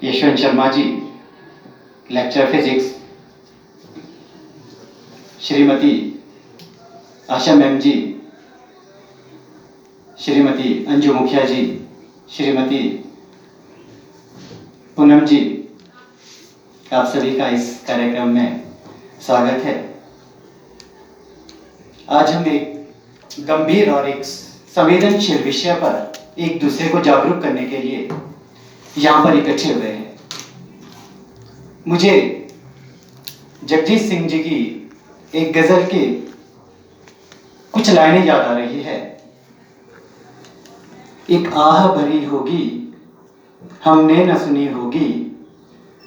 Yashwant Sharma ji, lecturer physics, Shrimati Asha ma'am जी, श्रीमती अंजू मुखिया जी, श्रीमती पूनम जी, आप सभी का इस कार्यक्रम में स्वागत है। आज हम एक गंभीर और एक संवेदनशील विषय पर एक दूसरे को जागरूक करने के लिए यहाँ पर इकट्ठे हुए हैं। मुझे जगजीत सिंह जी की एक गजल की कुछ लाइनें याद आ रही है। एक आह भरी होगी हमने न सुनी होगी,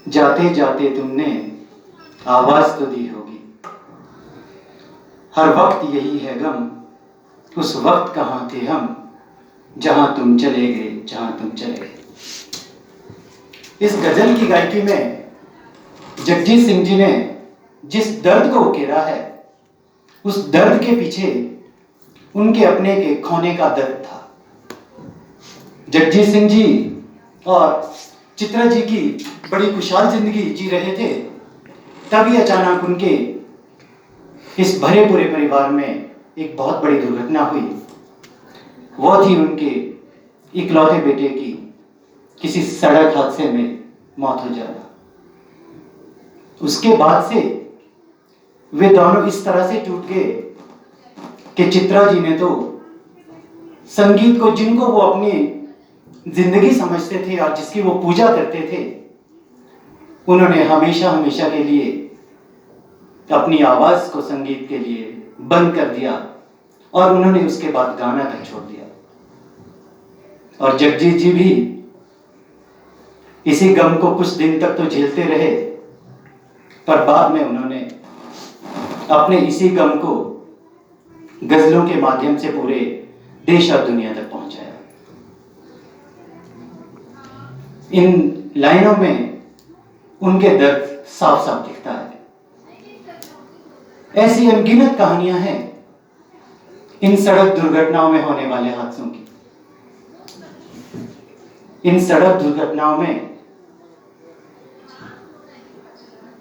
जाते जाते तुमने आवाज तो दी होगी। हर वक्त यही है गम, उस वक्त कहाँ थे हम, जहां तुम चले गए, जहां तुम चले गए। इस गजल की गायकी में जगजीत सिंह जी ने जिस दर्द को उकेरा है, उस दर्द के पीछे उनके अपने के खोने का दर्द था। जगजीत सिंह जी और चित्रा जी की बड़ी खुशहाल जिंदगी जी रहे थे, तभी अचानक उनके इस भरे पूरे परिवार में एक बहुत बड़ी दुर्घटना हुई। वो थी उनके इकलौते बेटे की किसी सड़क हादसे में मौत हो जाना। उसके बाद से वे दोनों इस तरह से टूट गए कि चित्रा जी ने तो संगीत को, जिनको वो अपनी जिंदगी समझते थे और जिसकी वो पूजा करते थे, उन्होंने हमेशा हमेशा के लिए अपनी आवाज को संगीत के लिए बंद कर दिया और उन्होंने उसके बाद गाना तक छोड़ दिया। और जगजीत जी भी इसी गम को कुछ दिन तक तो झेलते रहे, पर बाद में उन्होंने अपने इसी गम को गजलों के माध्यम से पूरे देश और दुनिया तक पहुंचाया। इन लाइनों में उनके दर्द साफ साफ दिखता है। ऐसी अनगिनत कहानियां हैं इन सड़क दुर्घटनाओं में होने वाले हादसों की। इन सड़क दुर्घटनाओं में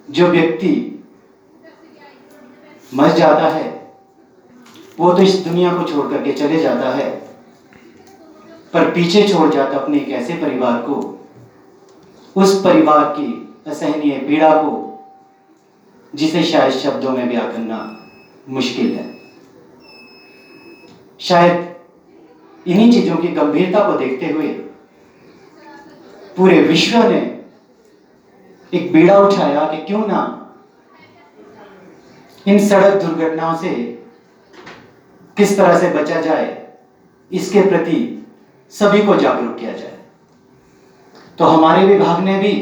जो व्यक्ति मर जाता है, वो तो इस दुनिया को छोड़ करके चले जाता है, पर पीछे छोड़ जाता अपने एक ऐसे परिवार को, उस परिवार की असहनीय पीड़ा को, जिसे शायद शब्दों में बयां करना मुश्किल है। शायद इन्हीं चीजों की गंभीरता को देखते हुए पूरे विश्व ने एक बीड़ा उठाया कि क्यों ना इन सड़क दुर्घटनाओं से किस तरह से बचा जाए, इसके प्रति सभी को जागरूक किया जाए। तो हमारे विभाग ने भी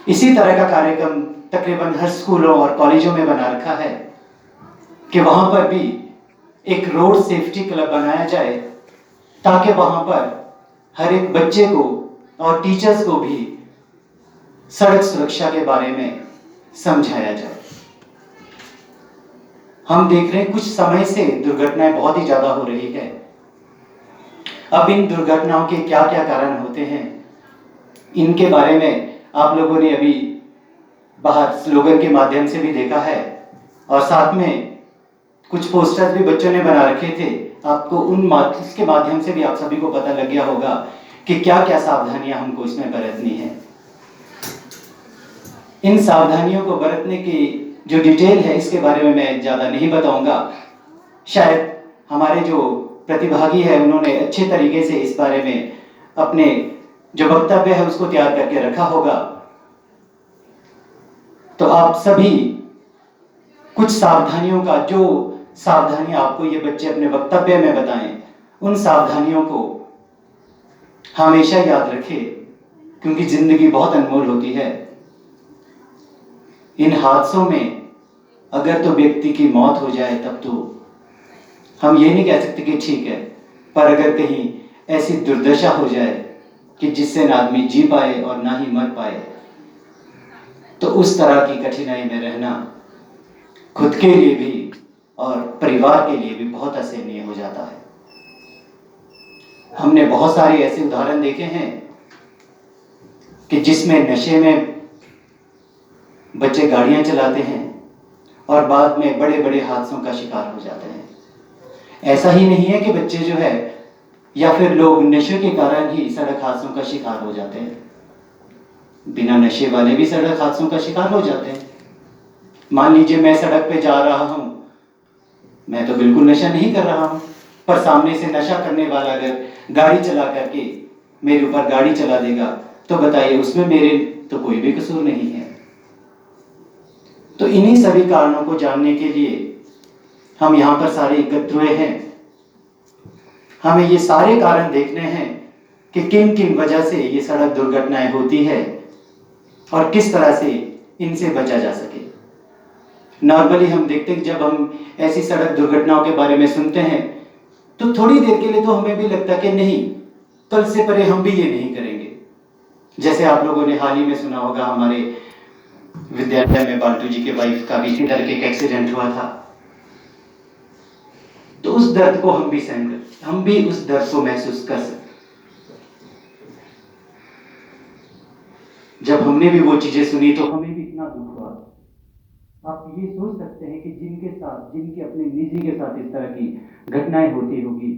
इसी तरह का कार्यक्रम तकरीबन हर स्कूलों और कॉलेजों में बना रखा है कि वहां पर भी एक रोड सेफ्टी क्लब बनाया जाए, ताकि वहां पर हर एक बच्चे को और टीचर्स को भी सड़क सुरक्षा के बारे में समझाया जाए। हम देख रहे हैं कुछ समय से दुर्घटनाएं बहुत ही ज्यादा हो रही है। अब इन दुर्घटनाओं के क्या क्या कारण होते हैं, इनके बारे में आप लोगों ने अभी बाहर स्लोगन के माध्यम से भी देखा है, और साथ में कुछ पोस्टर्स भी बच्चों ने बना रखे थे। आपको इसके माध्यम से भी आप सभी को पता लग गया होगा कि क्या क्या सावधानियां हमको इसमें बरतनी है। इन सावधानियों को बरतने की जो डिटेल है, इसके बारे में मैं ज्यादा नहीं बताऊंगा। शायद हमारे जो प्रतिभागी है, उन्होंने अच्छे तरीके से इस बारे में अपने जो वक्तव्य है उसको तैयार करके रखा होगा। तो आप सभी कुछ सावधानियों का, जो सावधानियां आपको ये बच्चे अपने वक्तव्य में बताएं, उन सावधानियों को हमेशा याद रखें, क्योंकि जिंदगी बहुत अनमोल होती है। इन हादसों में अगर तो व्यक्ति की मौत हो जाए, तब तो हम ये नहीं कह सकते कि ठीक है, पर अगर कहीं ऐसी दुर्दशा हो जाए कि जिससे ना आदमी जी पाए और ना ही मर पाए, तो उस तरह की कठिनाई में रहना खुद के लिए भी और परिवार के लिए भी बहुत असहनीय हो जाता है। हमने बहुत सारे ऐसे उदाहरण देखे हैं कि जिसमें नशे में बच्चे गाड़ियां चलाते हैं और बाद में बड़े बड़े हादसों का शिकार हो जाते हैं। ऐसा ही नहीं है कि बच्चे जो है या फिर लोग नशे के कारण ही सड़क हादसों का शिकार हो जाते हैं, बिना नशे वाले भी सड़क हादसों का शिकार हो जाते हैं। मान लीजिए मैं सड़क पे जा रहा हूं, मैं तो बिल्कुल नशा नहीं कर रहा हूं, पर सामने से नशा करने वाला अगर गाड़ी चला करके मेरे ऊपर गाड़ी चला देगा तो बताइए उसमें मेरे तो कोई भी कसूर नहीं है। तो इन्हीं सभी कारणों को जानने के लिए हम यहां पर सारे एकत्र हुए हैं। हमें ये सारे कारण देखने हैं कि किन किन वजह से ये सड़क दुर्घटनाएं होती है और किस तरह से इनसे बचा जा सके। नॉर्मली हम देखते हैं जब हम ऐसी सड़क दुर्घटनाओं के बारे में सुनते हैं तो थोड़ी देर के लिए तो हमें भी लगता कि नहीं, कल से परे हम भी ये नहीं करेंगे। जैसे आप लोगों ने हाल ही में सुना होगा, हमारे विद्यालय में बाल्टू जी के वाइफ का भी इसी तरह के एक एक्सीडेंट हुआ था। तो उस दर्द को हम भी उस दर्द को महसूस कर सकते। जब हमने भी वो चीजें सुनी तो हमें भी इतना दुख हुआ। आप ये सोच सकते हैं कि जिनके अपने निजी के साथ इस तरह की घटनाएं होती होगी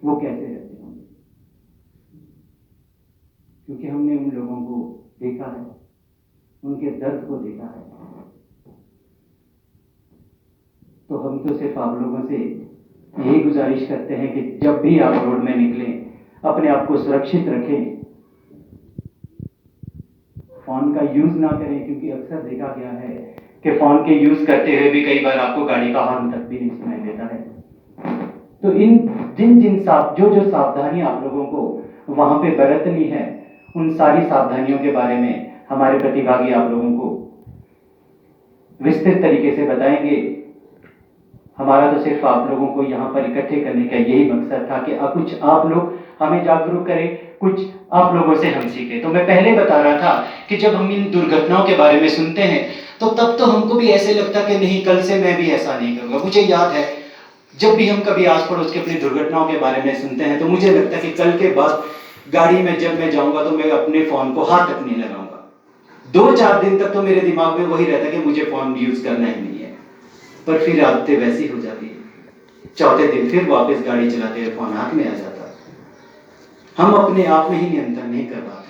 वो कैसे रहते होंगे, क्योंकि हमने उन लोगों को देखा है, उनके दर्द को देखा है। तो हम तो सिर्फ आप लोगों से यही गुजारिश करते हैं कि जब भी आप रोड में निकलें अपने आप को सुरक्षित रखें, फोन का यूज ना करें, क्योंकि अक्सर देखा गया है कि फोन के यूज करते हुए भी कई बार आपको गाड़ी का हॉर्न तक भी नहीं सुनाई देता है। तो जो सावधानियां आप लोगों को वहां पे बरतनी है, उन सारी सावधानियों के बारे में हमारे प्रतिभागी आप लोगों को विस्तृत तरीके से बताएंगे। हमारा तो सिर्फ आप लोगों को यहाँ पर इकट्ठे करने का यही मकसद था कि कुछ आप लोग हमें जागरूक करें, कुछ आप लोगों से हम सीखें। तो मैं पहले बता रहा था कि जब हम इन दुर्घटनाओं के बारे में सुनते हैं तो तब तो हमको भी ऐसे लगता कि नहीं, कल से मैं भी ऐसा नहीं करूंगा। मुझे याद है जब भी हम कभी आस पड़ोस की अपनी दुर्घटनाओं के बारे में सुनते हैं तो मुझे लगता है कि कल के बाद गाड़ी में जब मैं जाऊंगा तो मैं अपने फोन को हाथ तक नहीं लगाऊंगा। 2-4 दिन तक तो मेरे दिमाग में वही रहता है कि मुझे फोन यूज करना ही नहीं है, पर फिर आदतें वैसी हो जाती है। चौथे दिन फिर वापस गाड़ी चलाते हुए फोन हाथ में आ जाता है। हम अपने आप में ही नियंत्रण नहीं कर पाते।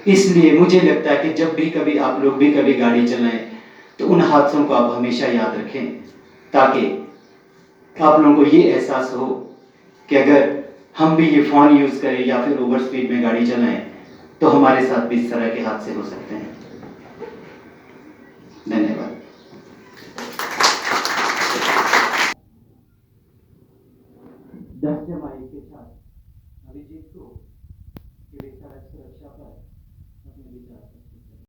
इसलिए मुझे लगता है कि जब भी कभी आप लोग भी कभी गाड़ी चलाएं तो उन हादसों को आप हमेशा याद रखें, ताकि आप लोगों को ये एहसास हो कि अगर हम भी ये फोन यूज करें या फिर ओवर स्पीड में गाड़ी चलाएं तो हमारे साथ भी इस तरह के हादसे हो सकते हैं। धन्यवाद। 10 जमाई के साथ अभिजीत को सड़क सुरक्षा पर अपने विचार